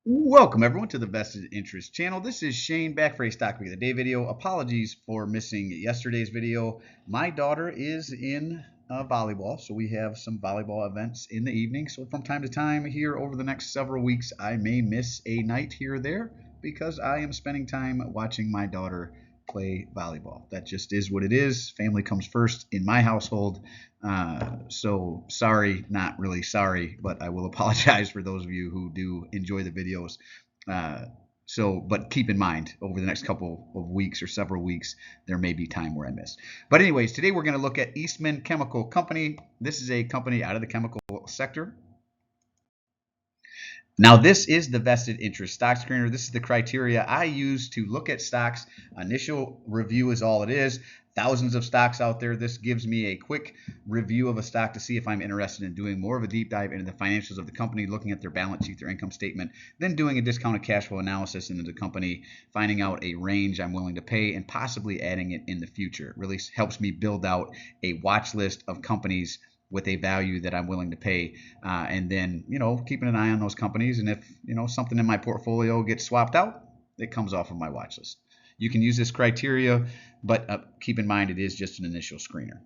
Welcome everyone to the Vested Interest channel. This is Shane back for a Stock Pick of the Day video. Apologies for missing yesterday's video. My daughter is in volleyball, so we have some volleyball events in the evening. So from time to time here over the next several weeks, I may miss a night here or there because I am spending time watching my daughter play volleyball. That just is what it is. Family comes first in my household. So sorry, not really sorry, but I will apologize for those of you who do enjoy the videos. Uh, but keep in mind, over the next couple of weeks or several weeks, there may be time where I miss. But anyways, today we're going to look at Eastman Chemical Company. This is a company out of the chemical sector. Now, this is the vested interest stock screener. This is the criteria I use to look at stocks. Initial review is all it is. Thousands of stocks out there. This gives me a quick review of a stock to see if I'm interested in doing more of a deep dive into the financials of the company, looking at their balance sheet, their income statement, then doing a discounted cash flow analysis into the company, finding out a range I'm willing to pay, and possibly adding it in the future. It really helps me build out a watch list of companies with a value that I'm willing to pay, and then keeping an eye on those companies. And if something in my portfolio gets swapped out, it comes off of my watch list. You can use this criteria, but keep in mind it is just an initial screener.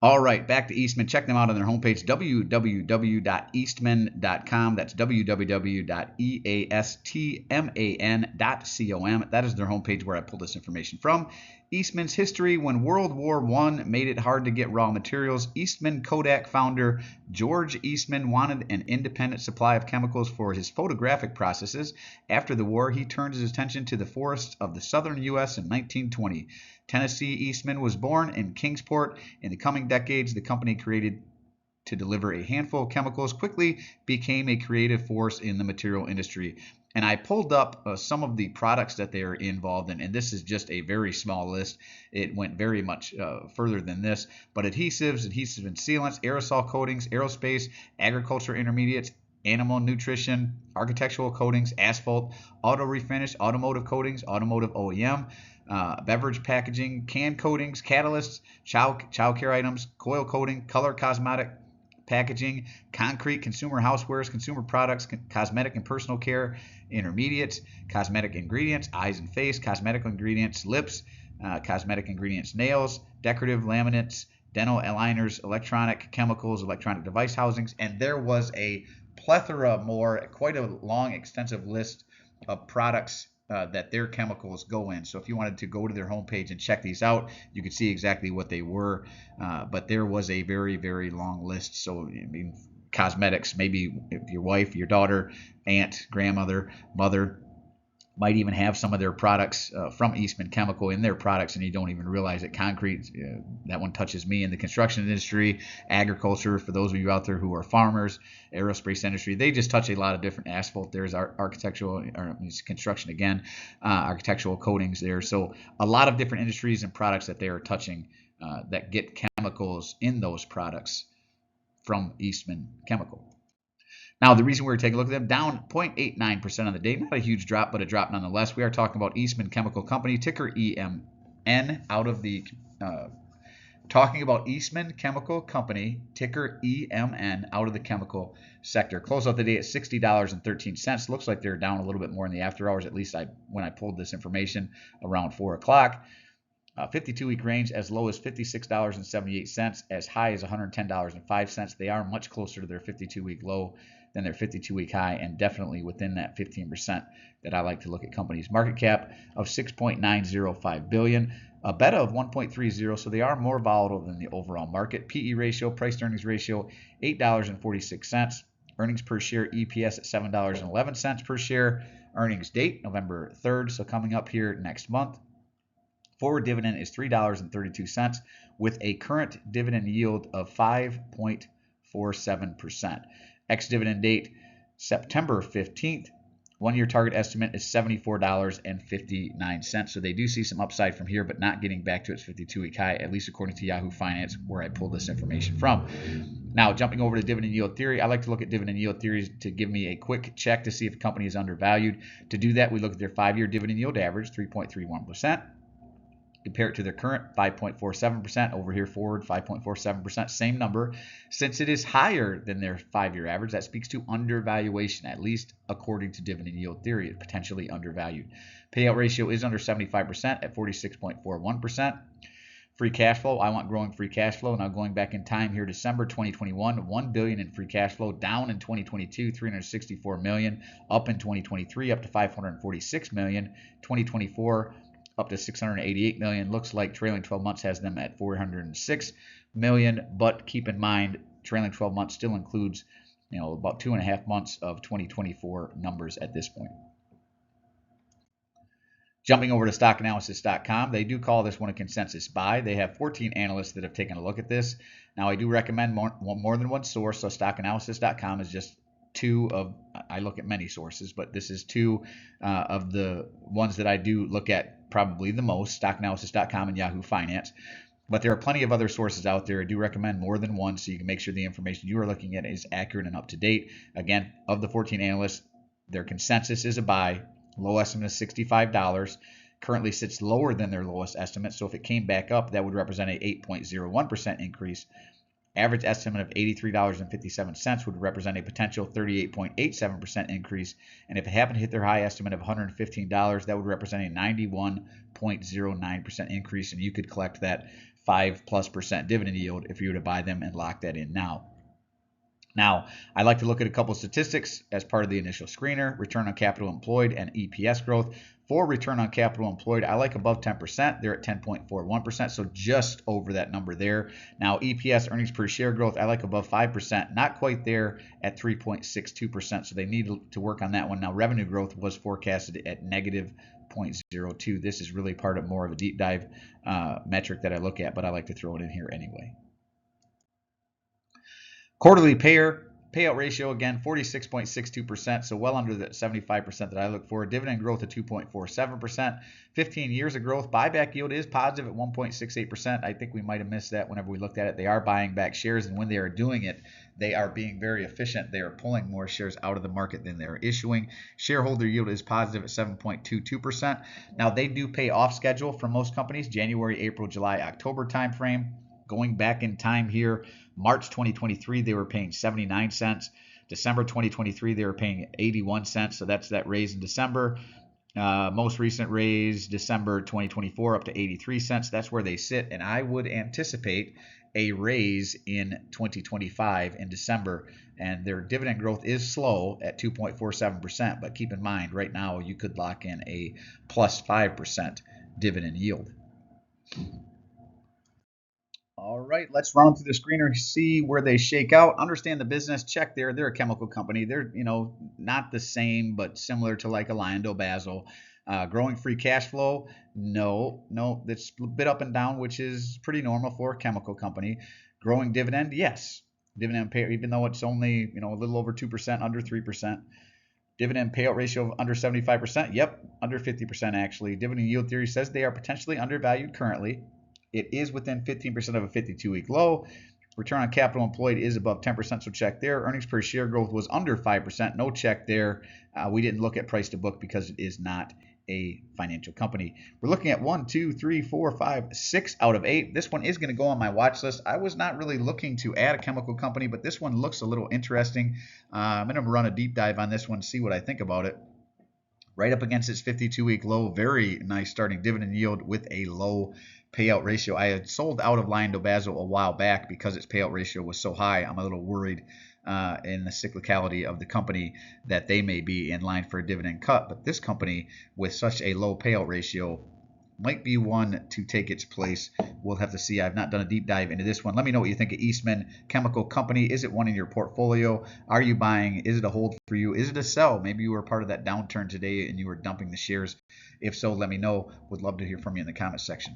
All right, back to Eastman. Check them out on their homepage, www.eastman.com. That's www.eastman.com. That is their homepage where I pulled this information from. Eastman's history: when World War I made it hard to get raw materials, Eastman Kodak founder George Eastman wanted an independent supply of chemicals for his photographic processes. After the war, he turned his attention to the forests of the southern U.S. in 1920. Tennessee Eastman was born in Kingsport. In the coming decades, the company created to deliver a handful of chemicals quickly became a creative force in the material industry. And I pulled up some of the products that they are involved in, and this is just a very small list. It went very much further than this, but adhesives and sealants, aerosol coatings, aerospace, agriculture intermediates, animal nutrition, architectural coatings, asphalt, auto refinish, automotive coatings, automotive OEM, beverage packaging, can coatings, catalysts, child care items, coil coating, color cosmetic packaging, concrete, consumer housewares, consumer products, cosmetic and personal care, intermediates, cosmetic ingredients, eyes and face, cosmetic ingredients, lips, cosmetic ingredients, nails, decorative laminates, dental aligners, electronic chemicals, electronic device housings, and there was a plethora more, quite a long, extensive list of products that their chemicals go in. So if you wanted to go to their homepage and check these out, you could see exactly what they were. But there was a very, very long list. So I mean, cosmetics, maybe your wife, your daughter, aunt, grandmother, mother might even have some of their products from Eastman Chemical in their products, and you don't even realize it. Concrete, that one touches me in the construction industry, agriculture, for those of you out there who are farmers, aerospace industry, they just touch a lot of different asphalt. There's architectural, or construction again, architectural coatings there. So a lot of different industries and products that they are touching that get chemicals in those products from Eastman Chemical. Now, the reason we're taking a look at them, down 0.89% on the day, not a huge drop, but a drop nonetheless. We are talking about Eastman Chemical Company, ticker EMN, out of the talking about Eastman Chemical Company, ticker EMN, out of the chemical sector. Close out the day at $60.13. Looks like they're down a little bit more in the after hours, at least when I pulled this information around 4 o'clock. 52-week range as low as $56.78, as high as $110.05. They are much closer to their 52-week low than their 52-week high, and definitely within that 15% that I like to look at companies. Market cap of $6.905 billion, a beta of 1.30, so they are more volatile than the overall market. PE ratio, price to earnings ratio, $8.46. Earnings per share, EPS at $7.11 per share. Earnings date, November 3rd, so coming up here next month. Forward dividend is $3.32 with a current dividend yield of 5.47%. Ex-dividend date, September 15th. One-year target estimate is $74.59. So they do see some upside from here, but not getting back to its 52-week high, at least according to Yahoo Finance, where I pulled this information from. Now, jumping over to dividend yield theory, I like to look at dividend yield theories to give me a quick check to see if a company is undervalued. To do that, we look at their 5-year dividend yield average, 3.31%. Compare it to their current 5.47%. Over here forward, 5.47%, same number. Since it is higher than their 5-year average, that speaks to undervaluation, at least according to dividend yield theory, potentially undervalued. Payout ratio is under 75% at 46.41%. Free cash flow, I want growing free cash flow. Now going back in time here, December 2021, $1 billion in free cash flow, down in 2022, $364 million, up in 2023, up to $546 million, 2024, up to $688 million. Looks like trailing 12 months has them at $406 million, but keep in mind, trailing 12 months still includes, about 2.5 months of 2024 numbers at this point. Jumping over to stockanalysis.com, they do call this one a consensus buy. They have 14 analysts that have taken a look at this. Now, I do recommend more than one source, so stockanalysis.com is just two of, I look at many sources, but this is two of the ones that I do look at probably the most, stockanalysis.com and Yahoo Finance. But there are plenty of other sources out there. I do recommend more than one so you can make sure the information you are looking at is accurate and up to date. Again, of the 14 analysts, their consensus is a buy. Low estimate is $65. Currently sits lower than their lowest estimate. So if it came back up, that would represent an 8.01% increase. Average estimate of $83.57 would represent a potential 38.87% increase. And if it happened to hit their high estimate of $115, that would represent a 91.09% increase. And you could collect that 5+% dividend yield if you were to buy them and lock that in now. Now, I like to look at a couple statistics as part of the initial screener: return on capital employed and EPS growth. For return on capital employed, I like above 10%. They're at 10.41%, so just over that number there. Now, EPS, earnings per share growth, I like above 5%. Not quite there at 3.62%, so they need to work on that one. Now, revenue growth was forecasted at negative 0.02. This is really part of more of a deep dive metric that I look at, but I like to throw it in here anyway. Quarterly payout ratio, again, 46.62%, so well under the 75% that I look for. Dividend growth of 2.47%. 15 years of growth. Buyback yield is positive at 1.68%. I think we might have missed that whenever we looked at it. They are buying back shares, and when they are doing it, they are being very efficient. They are pulling more shares out of the market than they're issuing. Shareholder yield is positive at 7.22%. Now, they do pay off schedule for most companies, January, April, July, October timeframe. Going back in time here, March 2023, they were paying 79 cents. December 2023, they were paying 81 cents. So that's that raise in December. Most recent raise, December 2024, up to 83 cents. That's where they sit. And I would anticipate a raise in 2025 in December. And their dividend growth is slow at 2.47%. But keep in mind, right now, you could lock in a plus 5% dividend yield. All right, let's run through the screener, see where they shake out. Understand the business. Check there. They're a chemical company. They're, not the same, but similar to like a LyondellBasell. Growing free cash flow? No, that's a bit up and down, which is pretty normal for a chemical company. Growing dividend? Yes. Dividend pay, even though it's only, a little over 2%, under 3%. Dividend payout ratio of under 75%? Yep, under 50% actually. Dividend yield theory says they are potentially undervalued currently. It is within 15% of a 52-week low. Return on capital employed is above 10%, so check there. Earnings per share growth was under 5%, no check there. We didn't look at price to book because it is not a financial company. We're looking at 1, 2, 3, 4, 5, 6 out of 8. This one is going to go on my watch list. I was not really looking to add a chemical company, but this one looks a little interesting. I'm going to run a deep dive on this one, see what I think about it. Right up against its 52-week low. Very nice starting dividend yield with a low payout ratio. I had sold out of LyondellBasell a while back because its payout ratio was so high. I'm a little worried in the cyclicality of the company that they may be in line for a dividend cut. But this company with such a low payout ratio might be one to take its place. We'll have to see. I've not done a deep dive into this one. Let me know what you think of Eastman Chemical Company. Is it one in your portfolio? Are you buying? Is it a hold for you? Is it a sell? Maybe you were part of that downturn today and you were dumping the shares. If so, let me know. Would love to hear from you in the comment section.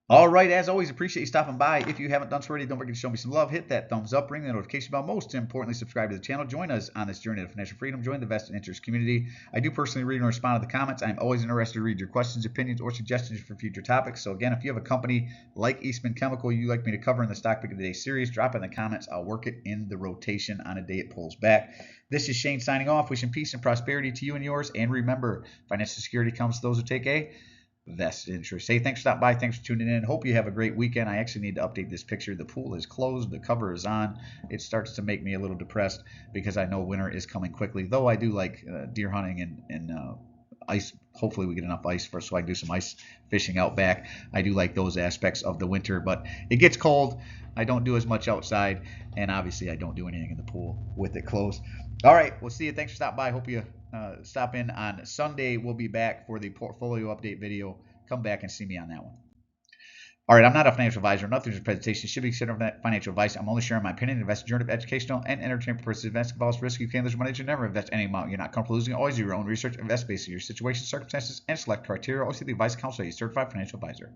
All right, as always, appreciate you stopping by. If you haven't done so already, don't forget to show me some love. Hit that thumbs up, ring the notification bell. Most importantly, subscribe to the channel. Join us on this journey to financial freedom. Join the vested interest community. I do personally read and respond to the comments. I'm always interested to read your questions, opinions, or suggestions for future topics. So again, if you have a company like Eastman Chemical you'd like me to cover in the Stock Pick of the Day series, drop in the comments. I'll work it in the rotation on a day it pulls back. This is Shane signing off. Wishing peace and prosperity to you and yours. And remember, financial security comes to those who take a vested interest. Hey, thanks for stopping by. Thanks for tuning in. Hope you have a great weekend. I actually need to update this picture. The pool is closed. The cover is on. It starts to make me a little depressed because I know winter is coming quickly. Though I do like deer hunting and ice. Hopefully we get enough ice for so I can do some ice fishing out back. I do like those aspects of the winter, but it gets cold. I don't do as much outside, and obviously I don't do anything in the pool with it closed. All right, we'll see you. Thanks for stopping by. Hope you stop in on Sunday. We'll be back for the portfolio update video. Come back and see me on that one. All right, I'm not a financial advisor. Nothing in this presentation should be considered financial advice. I'm only sharing my opinion. Investment journey of educational and entertainment purposes. Invest involves risk. You can't lose money. You never invest any amount you're not comfortable losing. Always do your own research. Invest based on your situation, circumstances, and select criteria. Always see the advice counselor, a certified financial advisor.